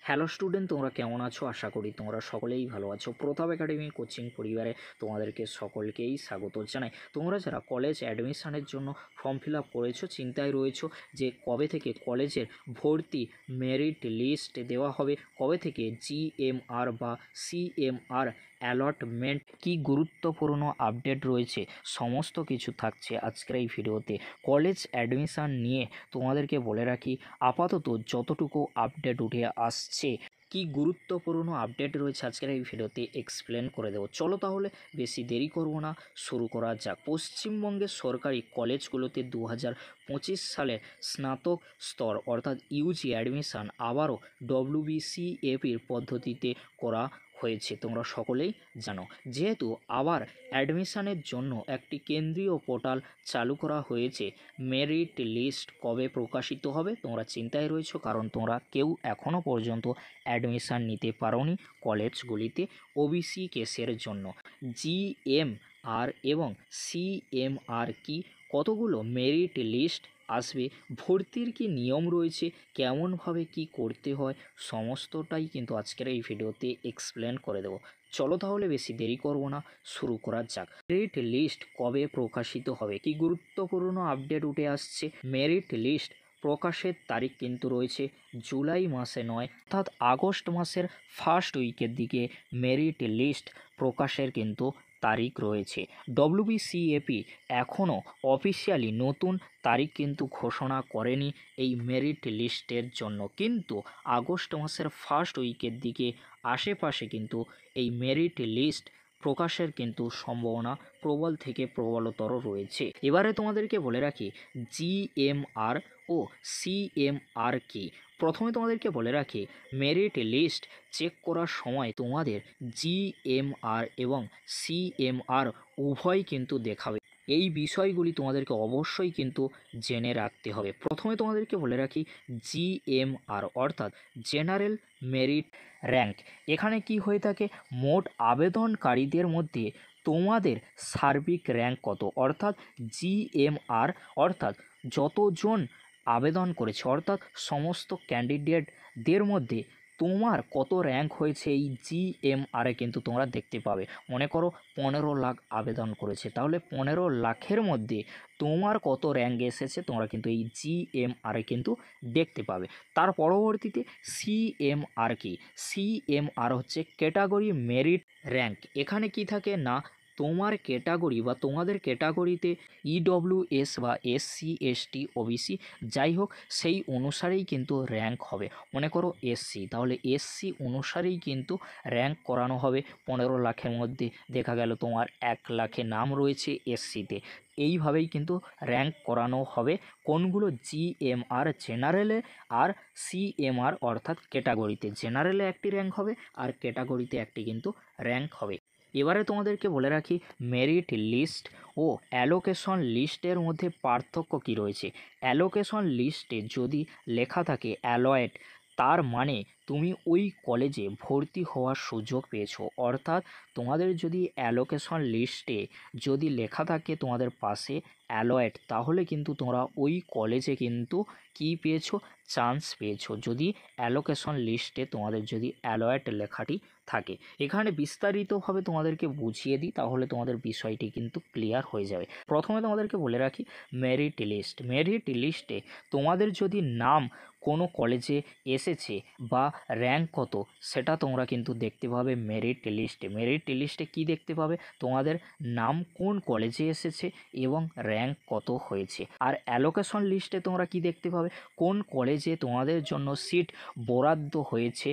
Hello student, তোমরা কেমন আছো? আশা করি তোমরা সকলেই ভালো আছো। প্রতাপ একাডেমি কোচিং পরিবারে তোমাদেরকে সকলকেই স্বাগত জানাই। তোমরা যারা কলেজ অ্যাডমিশনের জন্য ফর্ম ফিল আপ করেছো, চিন্তায় রয়েছো যে কবে থেকে কলেজের ভর্তি মেরিট লিস্ট দেওয়া হবে, কবে থেকে জিএমআর বা সিএমআর অ্যালটমেন্ট, কি গুরুত্বপূর্ণ আপডেট রয়েছে, সমস্ত কিছু থাকছে আজকের এই ভিডিওতে। কলেজ অ্যাডমিশন নিয়ে তোমাদেরকে বলে রাখি, আপাতত যতটুকু আপডেট উঠে আসছে, কি গুরুত্বপূর্ণ আপডেট রয়েছে আজকের এই ভিডিওতে এক্সপ্লেন করে দেবো। চলো তাহলে বেশি দেরি করব না, শুরু করা যাক। পশ্চিমবঙ্গের সরকারি কলেজগুলোতে 2025 সালের স্নাতক স্তর অর্থাৎ ইউজি অ্যাডমিশন আবারও ডব্লিউবিসিএপির পদ্ধতিতে করা হয়েছে, তোমরা সকলেই জানো। যেহেতু আবার অ্যাডমিশনের জন্য একটি কেন্দ্রীয় পোর্টাল চালু করা হয়েছে, মেরিট লিস্ট কবে প্রকাশিত হবে তোমরা চিন্তায় রয়েছো, কারণ তোমরা কেউ এখনও পর্যন্ত অ্যাডমিশান নিতে পারোনি কলেজগুলিতে ওবিসি কেসের জন্য। জিএমআর এবং সিএমআর কি, কতগুলো মেরিট লিস্ট আসবে, ভর্তির কি নিয়ম রয়েছে, কেমনভাবে কি করতে হয়, সমস্তটাই কিন্তু আজকের এই ভিডিওতে এক্সপ্লেন করে দেবো। চলো তাহলে বেশি দেরি করব না, শুরু করা যাক। মেরিট লিস্ট কবে প্রকাশিত হবে, কি গুরুত্বপূর্ণ আপডেট উঠে আসছে। মেরিট লিস্ট প্রকাশের তারিখ কিন্তু রয়েছে জুলাই মাসে নয়, অর্থাৎ আগস্ট মাসের ফার্স্ট উইকের দিকে মেরিট লিস্ট প্রকাশের কিন্তু তারিখ রয়েছে। ডব্লিউবিসিএপি এখনও অফিসিয়ালি নতুন তারিখ কিন্তু ঘোষণা করেনি এই মেরিট লিস্টের জন্য, কিন্তু আগস্ট মাসের ফার্স্ট উইকের দিকে আশেপাশে কিন্তু এই মেরিট লিস্ট প্রকাশের কিন্তু সম্ভাবনা প্রবল থেকে প্রবলতর রয়েছে। এবারে তোমাদেরকে বলে রাখি জিএমআর ও সিএমআর কি। প্রথমে তোমাদেরকে বলে রাখি, মেরিট লিস্ট চেক করার সময় তোমাদের জিএমআর এবং সিএমআর উভয় কিন্তু দেখাবে। এই বিষয়গুলি তোমাদেরকে অবশ্যই কিন্তু জেনে রাখতে হবে। প্রথমে তোমাদেরকে বলে রাখি জিএমআর অর্থাৎ জেনারেল মেরিট র্যাঙ্ক। এখানে কি হয়ে থাকে, মোট আবেদনকারীদের মধ্যে তোমাদের সার্বিক র্যাঙ্ক কত, অর্থাৎ জিএমআর অর্থাৎ যতজন আবেদন করেছে অর্থাৎ সমস্ত ক্যান্ডিডেটদের মধ্যে তোমার কত র্যাঙ্ক হয়েছে এই জিএমআরে কিন্তু তোমরা দেখতে পাবে। মনে করো 15 লাখ আবেদন করেছে, তাহলে 15 লাখের মধ্যে তোমার কত র্যাঙ্ক এসেছে তোমরা কিন্তু এই জিএমআরে কিন্তু দেখতে পাবে। তার পরবর্তীতে সিএমআর কি, সিএমআর হচ্ছে ক্যাটাগরি মেরিট র্যাঙ্ক। এখানে কি থাকে না, তোমার ক্যাটাগরি বা তোমাদের ক্যাটাগরিতে ইডব্লিউএস বা এসসি এসটি ওবিসি যাই হোক, সেই অনুসারেই কিন্তু র্যাঙ্ক হবে। মনে করো এসসি, তাহলে এসসি অনুসারেই কিন্তু র্যাঙ্ক করানো হবে। 15 লাখের মধ্যে দেখা গেল তোমার 1 লাখে নাম রয়েছে এসসিতে, এইভাবেই কিন্তু র্যাঙ্ক করানো হবে। কোনগুলো, জিএমআর জেনারেলে আর সিএমআর অর্থাৎ ক্যাটাগরিতে। জেনারেলে একটি র্যাঙ্ক হবে আর ক্যাটাগরিতে একটি কিন্তু র্যাঙ্ক হবে। এবারে তোমাদেরকে বলে রাখি মেরিট লিস্ট ও অ্যালোকেশন লিস্টের মধ্যে পার্থক্য কী রয়েছে। অ্যালোকেশন লিস্টে যদি লেখা থাকে অ্যালয়েড, তার মানে তুমি ওই কলেজে ভর্তি হওয়ার সুযোগ পেয়েছো। অর্থাৎ তোমাদের যদি অ্যালোকেশন লিস্টে যদি লেখা থাকে তোমাদের পাশে অ্যালয়েড, তাহলে কিন্তু তোমরা ওই কলেজে কিন্তু কি পেয়েছো, চান্স পেয়েছো, যদি অ্যালোকেশন লিস্টে তোমাদের যদি অ্যালয়েড লেখাটি থাকে। এখানে বিস্তারিতভাবে তোমাদেরকে বুঝিয়ে দিই, তাহলে তোমাদের বিষয়টি কিন্তু ক্লিয়ার হয়ে যাবে। প্রথমে তোমাদেরকে বলে রাখি মেরিট লিস্ট। মেরিট লিস্টে তোমাদের যদি নাম কোনো কলেজে এসেছে বা র্যাঙ্ক কত, সেটা তোমরা কিন্তু দেখতে পাবে মেরিট লিস্টে। মেরিট লিস্টে কি দেখতে পাবে, তোমাদের নাম কোন কলেজে এসেছে এবং র্যাঙ্ক কত হয়েছে। আর অ্যালোকেশন লিস্টে তোমরা কি দেখতে পাবে, কোন কলেজে তোমাদের জন্য সিট বরাদ্দ হয়েছে,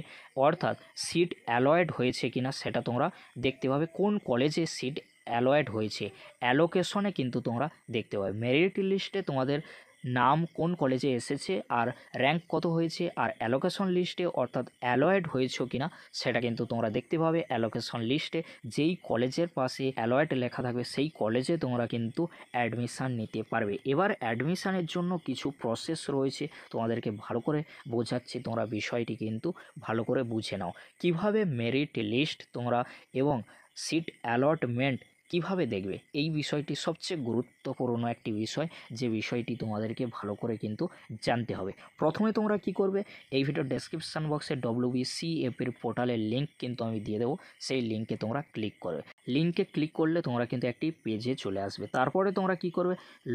অর্থাৎ সিট অ্যালয়েড হয়েছে কিনা সেটা তোমরা দেখতে পাবে। কোন কলেজে সিট অ্যালয়েড হয়েছে অ্যালোকেশনে কিন্তু তোমরা দেখতে পাবে। মেরিট লিস্টে তোমাদের নাম কোন কলেজে এসেছে আর র্যাঙ্ক কত হয়েছে, আর অ্যালোকেশন লিস্টে অর্থাৎ অ্যালয়েড হয়েছে কিনা সেটা কিন্তু তোমরা দেখতে পাবে। অ্যালোকেশন লিস্টে যেই কলেজের পাশে অ্যালয়েড লেখা থাকবে সেই কলেজে তোমরা কিন্তু অ্যাডমিশান নিতে পারবে। এবার অ্যাডমিশানের জন্য কিছু প্রসেস রয়েছে, তোমাদেরকে ভালো করে বোঝাচ্ছি, তোমরা বিষয়টি কিন্তু ভালো করে বুঝে নাও। কিভাবে মেরিট লিস্ট তোমরা এবং সিট অ্যালটমেন্ট কিভাবে দেখবে এই বিষয়টি সবচেয়ে গুরুত্বপূর্ণ একটি বিষয়, যে বিষয়টি তোমাদেরকে ভালো করে কিন্তু জানতে হবে। প্রথমে তোমরা কি করবে, এই ভিডিও ডেসক্রিপশান বক্সে WBCF এর পোর্টালের লিঙ্ক কিন্তু আমি দিয়ে দেবো, সেই লিঙ্কে তোমরা ক্লিক করবে। লিঙ্কে ক্লিক করলে তোমরা কিন্তু একটি পেজে চলে আসবে। তারপরে তোমরা কি করবে,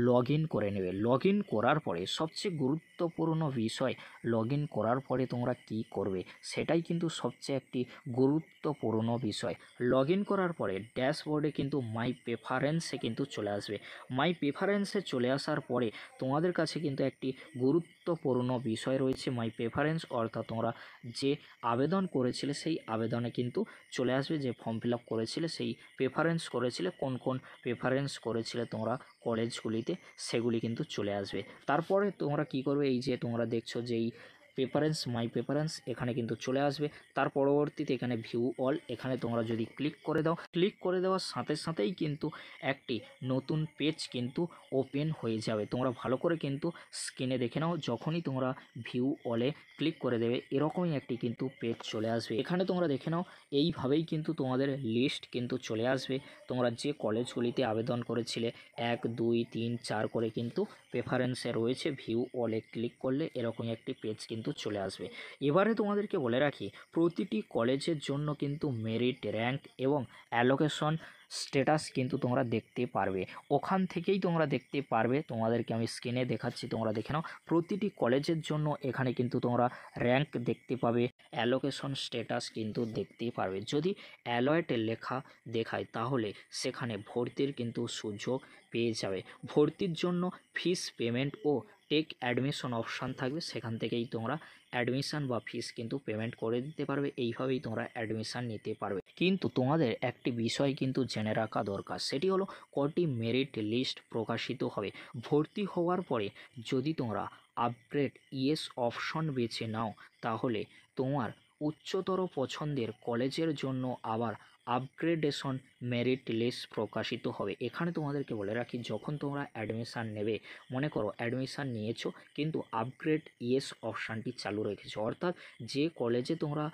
লগ ইন করে নেবে। লগ ইন করার পরে সবচেয়ে গুরুত্বপূর্ণ বিষয়, লগ ইন করার পরে তোমরা কি করবে সেটাই কিন্তু সবচেয়ে একটি গুরুত্বপূর্ণ বিষয়। লগ ইন করার পরে ড্যাশবোর্ডে কিন্তু মাই প্রেফারেন্সে কিন্তু চলে আসবে। মাই প্রেফারেন্সে চলে আসার পরে তোমাদের কাছে কিন্তু একটি গুরুত্বপূর্ণ বিষয় রয়েছে, মাই প্রেফারেন্স, অর্থাৎ তোমরা যে আবেদন করেছিলে সেই আবেদনে কিন্তু চলে আসবে, যে ফর্ম ফিল আপ করেছিলে সেই প্রেফারেন্স করেছিলে, কোন কোন প্রেফারেন্স করেছিলে তোমরা কলেজগুলিতে, সেগুলি কিন্তু চলে আসবে। তারপরে তোমরা কি করবে, এই যে তোমরা দেখছো যে এই প্রেফারেন্স, মাই প্রেফারেন্স এখানে কিন্তু চলে আসবে। তার পরবর্তীতে এখানে ভিউ অল, এখানে তোমরা যদি ক্লিক করে দাও, ক্লিক করে দেওয়ার সাথে সাথেই কিন্তু একটি নতুন পেজ কিন্তু ওপেন হয়ে যাবে। তোমরা ভালো করে কিন্তু স্ক্রিনে দেখে নাও, যখনই তোমরা ভিউ অলে ক্লিক করে দেবে এরকমই একটি কিন্তু পেজ চলে আসবে। এখানে তোমরা দেখে নাও, এইভাবেই কিন্তু তোমাদের লিস্ট কিন্তু চলে আসবে। তোমরা যে কলেজগুলিতে আবেদন করেছিলে 1 2 3 4 করে কিন্তু প্রেফারেন্সে রয়েছে, ভিউ অলে ক্লিক করলে এরকমই একটি পেজ কিন্তু চলে আসবে। এবারে তোমাদেরকে বলে রাখি, প্রতিটি কলেজের জন্য কিন্তু মেরিট, র্যাঙ্ক এবং অ্যালোকেশন স্ট্যাটাস কিন্তু তোমরা দেখতে পারবে। ওখান থেকেই তোমরা দেখতে পারবে, তোমাদেরকে আমি স্ক্রিনে দেখাচ্ছি, তোমরা দেখে নাও। প্রতিটি কলেজের জন্য এখানে কিন্তু তোমরা র্যাঙ্ক দেখতে পাবে, অ্যালোকেশন স্ট্যাটাস কিন্তু দেখতেই পারবে। যদি অ্যালয়েটে লেখা দেখায় তাহলে সেখানে ভর্তির কিন্তু সুযোগ পেয়ে যাবে। ভর্তির জন্য ফিস পেমেন্ট ও টেক অ্যাডমিশন অপশান থাকবে, সেখান থেকেই তোমরা অ্যাডমিশান বা ফিস কিন্তু পেমেন্ট করে দিতে পারবে। এইভাবেই তোমরা অ্যাডমিশান নিতে পারবে। কিন্তু তোমাদের একটি বিষয় কিন্তু জেনে রাখা দরকার, সেটি হলো কটি মেরিট লিস্ট প্রকাশিত হবে। ভর্তি হওয়ার পরে যদি তোমরা আপগ্রেড ইয়েস অপশন বেছে নাও, তাহলে তোমার উচ্চতর পছন্দের কলেজের জন্য আবার আপগ্রেডেশন মেরিট লিস্ট প্রকাশিত হবে। এখানে তোমাদেরকে বলে রাখি, যখন তোমরা অ্যাডমিশান নেবে, মনে করো অ্যাডমিশান নিয়েছো কিন্তু আপগ্রেড ইয়েস অপশানটি চালু রেখেছো, অর্থাৎ যে কলেজে তোমরা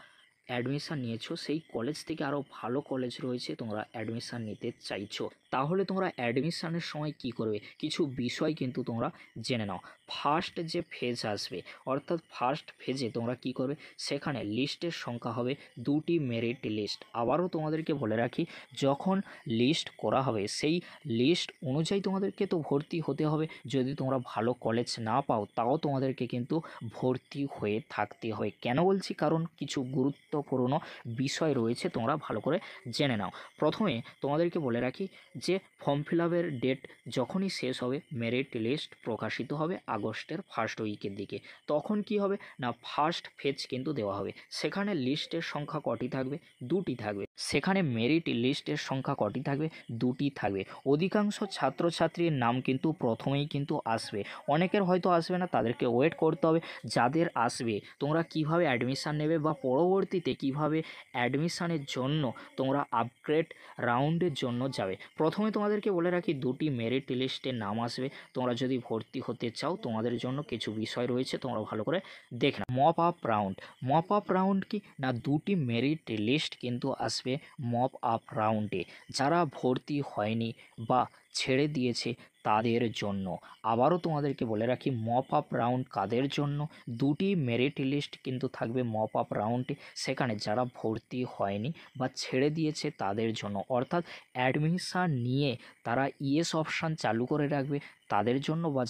অ্যাডমিশান নিয়েছো সেই কলেজ থেকে আরও ভালো কলেজ রয়েছে, তোমরা অ্যাডমিশান নিতে চাইছো, তাহলে তোমরা অ্যাডমিশানের সময় কি করবে, কিছু বিষয় কিন্তু তোমরা জেনে নাও। ফার্স্ট যে ফেজ আসবে, অর্থাৎ ফার্স্ট ফেজে তোমরা কি করবে, সেখানে লিস্টের সংখ্যা হবে 2টি মেরিট লিস্ট। আবারও তোমাদেরকে বলে রাখি, যখন লিস্ট করা হবে সেই লিস্ট অনুযায়ী তোমাদেরকে তো ভর্তি হতে হবে। যদি তোমরা ভালো কলেজ না পাও তাও তোমাদেরকে কিন্তু ভর্তি হয়ে থাকতে হয়। কেন বলছি, কারণ কিছু গুরুত্বপূর্ণ বিষয় রয়েছে, তোমরা ভালো করে জেনে নাও। প্রথমে তোমাদেরকে বলে রাখি যে ফর্ম ফিল আপের ডেট যখনই শেষ হবে, মেরিট লিস্ট প্রকাশিত হবে আগস্টের ফার্স্ট উইকের দিকে। তখন কি হবে না, ফার্স্ট ফেজ কিন্তু দেওয়া হবে। সেখানে লিস্টের সংখ্যা কটি থাকবে, 2টি থাকবে। সেখানে মেরিট লিস্টের সংখ্যা কটি থাকবে, 2টি থাকবে। অধিকাংশ ছাত্রছাত্রীর নাম কিন্তু প্রথমেই কিন্তু আসবে, অনেকের হয়তো আসবে না, তাদেরকে ওয়েট করতে হবে। যাদের আসবে তোমরা কিভাবে অ্যাডমিশান নেবে বা পরবর্তীতে কিভাবে অ্যাডমিশানের জন্য তোমরা আপগ্রেড রাউন্ডের জন্য যাবে। প্রথমে তোমাদেরকে বলে রাখি, 2টি মেরিট লিস্টের নাম আসবে। তোমরা যদি ভর্তি হতে চাও তোমাদের জন্য কিছু বিষয় রয়েছে, তোমরা ভালো করে দেখে নাও। Mop up round, mop up round কি না, 2টি মেরিট লিস্ট কিন্তু আসবে মপ আপ রাউন্ডে। যারা ভর্তি হয়নি বা ছেড়ে দিয়েছে তাদের জন্য। আবারও তোমাদেরকে বলে রাখি, মপ আপ রাউন্ড কাদের জন্য, 2টি মেরিট লিস্ট কিন্তু থাকবে মপ আপ রাউন্ডে, সেখানে যারা ভর্তি হয়নি বা ছেড়ে দিয়েছে তাদের জন্য, অর্থাৎ অ্যাডমিশান নিয়ে তারা ইয়েস অপশান চালু করে রাখবে তাদের জন্য, বা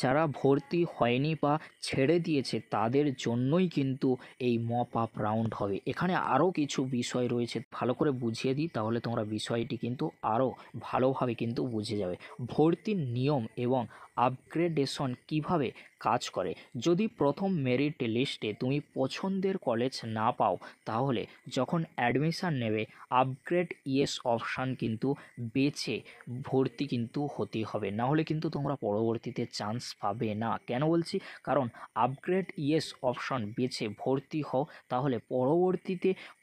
যারা ভর্তি হয়নি বা ছেড়ে দিয়েছে তাদের জন্যই কিন্তু এই মপ আপ রাউন্ড হবে। এখানে আরও কিছু বিষয় রয়েছে, ভালো করে বুঝিয়ে দিই, তাহলে তোমরা বিষয়টি কিন্তু আরও ভালোভাবে কিন্তু বুঝে যাবে। ভর্তির নিয়ম এবং আপগ্রেডেশন কিভাবে কাজ করে। যদি প্রথম মেরিট লিস্টে তুমি পছন্দের কলেজ না পাও, তাহলে যখন অ্যাডমিশান নেবে আপগ্রেড ইয়েস অপশান কিন্তু বেছে ভর্তি কিন্তু হতে হবে, না হলে কিন্তু তোমরা পরবর্তীতে চান্স পাবে না। কেন বলছি, কারণ আপগ্রেড ইয়েস অপশান বেছে ভর্তি হও, তাহলে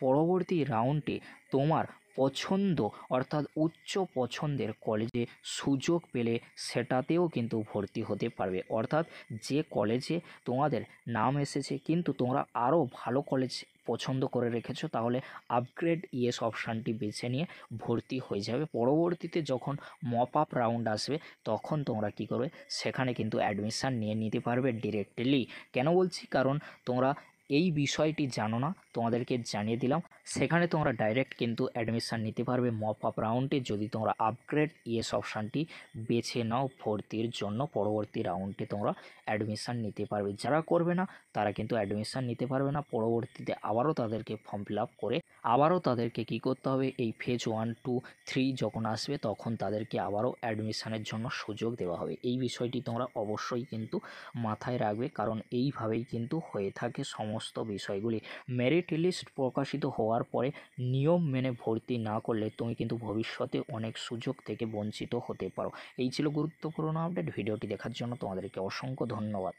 পরবর্তী রাউন্ডে তোমার পছন্দ অর্থাৎ উচ্চ পছন্দের কলেজে সুযোগ পেলে সেটাতেও কিন্তু ভর্তি হতে পারবে। অর্থাৎ যে কলেজে তোমাদের নাম এসেছে কিন্তু তোমরা আরও ভালো কলেজ পছন্দ করে রেখেছো তাহলে আপগ্রেড ইয়েস অপশানটি বেছে নিয়ে ভর্তি হয়ে যাবে। পরবর্তীতে যখন মপ আপ রাউন্ড আসবে তখন তোমরা কী করবে, সেখানে কিন্তু অ্যাডমিশান নিয়ে নিতে পারবে ডিরেক্টলি। কেন বলছি, কারণ তোমরা এই বিষয়টি জানো না, তোমাদেরকে জানিয়ে দিলাম। সেখানে তোমরা ডাইরেক্ট কিন্তু অ্যাডমিশান নিতে পারবে মপ আপ রাউন্ডে যদি তোমরা আপগ্রেড ইয়েস অপশানটি বেছে নাও ভর্তির জন্য। পরবর্তী রাউন্ডে তোমরা অ্যাডমিশান নিতে পারবে। যারা করবে না তারা কিন্তু অ্যাডমিশান নিতে পারবে না। পরবর্তীতে আবারও তাদেরকে ফর্ম ফিল আপ করে আবারও তাদেরকে কী করতে হবে, এই ফেজ 1, 2, 3 যখন আসবে তখন তাদেরকে আবারও অ্যাডমিশানের জন্য সুযোগ দেওয়া হবে। এই বিষয়টি তোমরা অবশ্যই কিন্তু মাথায় রাখবে, কারণ এইভাবেই কিন্তু হয়ে থাকে সমস্ত বিষয়গুলি। মেরিট লিস্ট প্রকাশিত হওয়ার পরে নিয়ম মেনে ভর্তি না করলে তুমি কিন্তু ভবিষ্যতে অনেক সুযোগ থেকে বঞ্চিত হতে পারো। এই ছিল গুরুত্বপূর্ণ আপডেট। ভিডিওটি দেখার জন্য তোমাদেরকে অসংখ্য ধন্যবাদ।